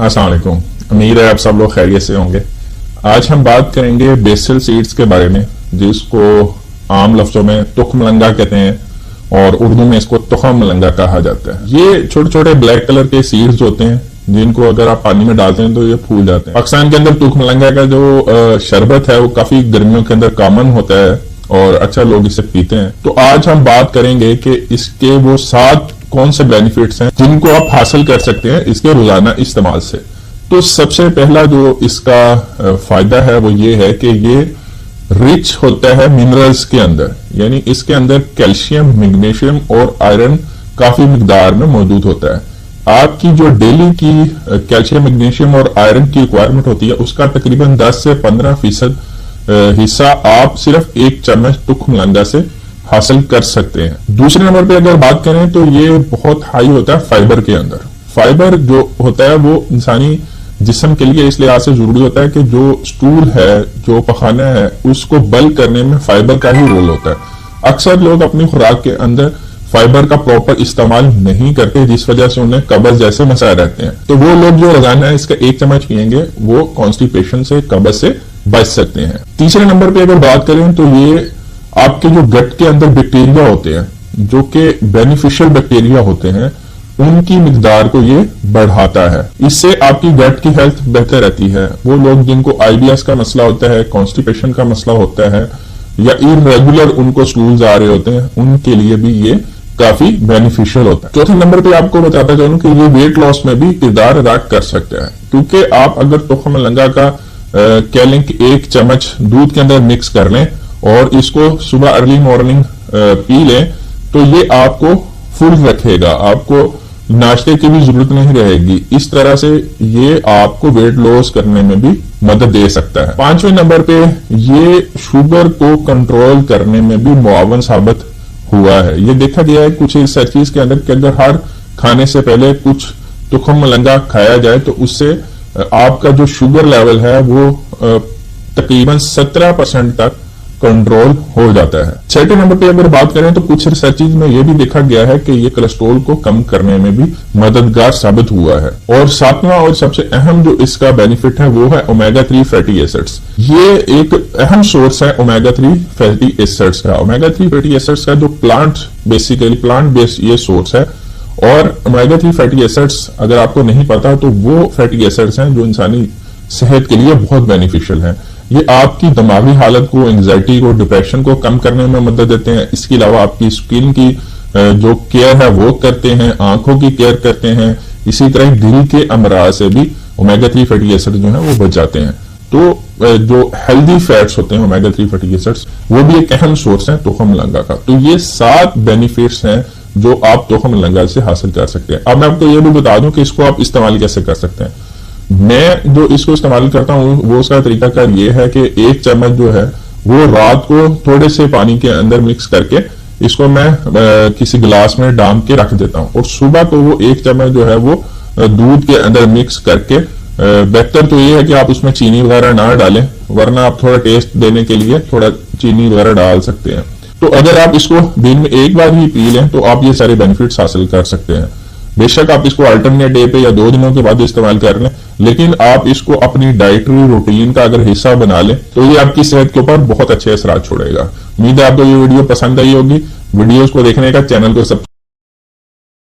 अस्सलाम वालेकुम। उम्मीद है आप सब लोग खैरियत से होंगे। आज हम बात करेंगे बेसल सीड्स के बारे में, जिसको आम लफ्जों में तुख मलंगा कहते हैं और उर्दू में इसको तुखम मलंगा कहा जाता है। ये छोटे छोटे ब्लैक कलर के सीड्स होते हैं जिनको अगर आप पानी में डालते हैं तो ये फूल जाते हैं। पाकिस्तान के अंदर तुख मलंगा का जो शरबत है वो काफी गर्मियों के अंदर कॉमन होता है और अच्छा लोग इसे पीते हैं। तो आज हम बात करेंगे कि इसके वो 7 कौन से बेनिफिट्स हैं जिनको आप हासिल कर सकते हैं इसके रोजाना इस्तेमाल से। तो सबसे पहला जो इसका फायदा है वो ये है कि ये रिच होता है मिनरल्स के अंदर, यानी इसके अंदर कैल्शियम, मैग्नीशियम और आयरन काफी मिकदार में मौजूद होता है। आपकी जो डेली की कैल्शियम, मैग्नीशियम और आयरन की रिक्वायरमेंट होती है उसका तकरीबन 10 से 15% हिस्सा आप सिर्फ 1 चम्मच तुख मलंगा से हासिल कर सकते हैं। दूसरे नंबर पे अगर बात करें तो ये बहुत हाई होता है फाइबर के अंदर। फाइबर जो होता है वो इंसानी जिस्म के लिए इस लिहाज से जरूरी होता है कि जो स्टूल है, जो पखाना है, उसको बल्क करने में फाइबर का ही रोल होता है। अक्सर लोग अपनी खुराक के अंदर फाइबर का प्रॉपर इस्तेमाल नहीं करते, जिस वजह से उन्हें कब्ज जैसे मसाए रहते हैं। तो वो लोग जो रोजाना इसका 1 चम्मच पियेंगे वो कॉन्स्टिपेशन से, कब्ज से बच सकते हैं। तीसरे नंबर पे अगर बात करें तो ये आपके जो गट के अंदर बैक्टीरिया होते हैं, जो कि बेनिफिशियल बैक्टीरिया होते हैं, उनकी मिकदार को ये बढ़ाता है। इससे आपकी गट की हेल्थ बेहतर रहती है। वो लोग जिनको IBS का मसला होता है, कॉन्स्टिपेशन का मसला होता है या इरेगुलर उनको स्टूल्स आ रहे होते हैं, उनके लिए भी ये काफी बेनिफिशियल होता है। चौथे नंबर पे आपको बताता चाहूं कि ये वेट लॉस में भी किरदार अदा कर सकता है, क्योंकि आप अगर तुख मलंगा का कह लें कि 1 चम्मच दूध के अंदर मिक्स कर लें और इसको सुबह अर्ली मॉर्निंग पी लें तो ये आपको फुल रखेगा, आपको नाश्ते की भी जरूरत नहीं रहेगी। इस तरह से ये आपको वेट लॉस करने में भी मदद दे सकता है। 5वें नंबर पे ये शुगर को कंट्रोल करने में भी मुआवन साबित हुआ है। ये देखा गया है कुछ रिसर्चेस के अंदर कि अगर हर खाने से पहले कुछ तुखम मलंगा खाया जाए तो उससे आपका जो शुगर लेवल है वो तकरीबन 17% तक कंट्रोल हो जाता है। 6वें नंबर पे अगर बात करें तो कुछ रिसर्चेस में यह भी देखा गया है कि ये कोलेस्ट्रॉल को कम करने में भी मददगार साबित हुआ है। और 7वां और सबसे अहम जो इसका बेनिफिट है वो है ओमेगा 3 फैटी एसिड्स। ये एक अहम सोर्स है ओमेगा 3 फैटी एसिड्स का। ओमेगा 3 फैटी एसिड्स का जो बेसिकली प्लांट बेस्ड ये सोर्स है। और ओमेगा 3 फैटी एसिड्स अगर आपको नहीं पता तो वो फैटी एसिड्स हैं जो इंसानी सेहत के लिए बहुत बेनिफिशियल हैं। ये आपकी दिमागी हालत को, एंजाइटी को, डिप्रेशन को कम करने में मदद देते हैं। इसके अलावा आपकी स्किन की जो केयर है वो करते हैं, आंखों की केयर करते हैं। इसी तरह दिल के अमराज से भी ओमेगा 3 फैटी एसिड जो है वो बच जाते हैं। तो जो हेल्दी फैट्स होते हैं ओमेगा 3 फैटी एसिड्स वो भी एक अहम सोर्स है तुख मलंगा का। तो ये 7 बेनिफिट्स हैं जो आप तुख मलंगा से हासिल कर सकते हैं। अब मैं आपको ये भी बता दूं कि इसको आप इस्तेमाल कैसे कर सकते हैं। मैं जो इसको इस्तेमाल करता हूं वो उसका तरीकाकार ये है कि 1 चम्मच जो है वो रात को थोड़े से पानी के अंदर मिक्स करके इसको मैं किसी गिलास में डाल के रख देता हूं और सुबह को वो 1 चम्मच जो है वो दूध के अंदर मिक्स करके, बेहतर तो ये है कि आप उसमें चीनी वगैरह ना डालें, वरना आप थोड़ा टेस्ट देने के लिए थोड़ा चीनी वगैरह डाल सकते हैं। तो अगर आप इसको दिन में 1 बार ही पी लें तो आप ये सारे बेनिफिट्स हासिल कर सकते हैं। बेशक आप इसको अल्टरनेट डे पे या 2 दिनों के बाद इस्तेमाल कर लें, लेकिन आप इसको अपनी डाइटरी रूटीन का अगर हिस्सा बना लें तो ये आपकी सेहत के ऊपर बहुत अच्छे असर छोड़ेगा। उम्मीद है आपको ये वीडियो पसंद आई होगी। वीडियोस को देखने का चैनल को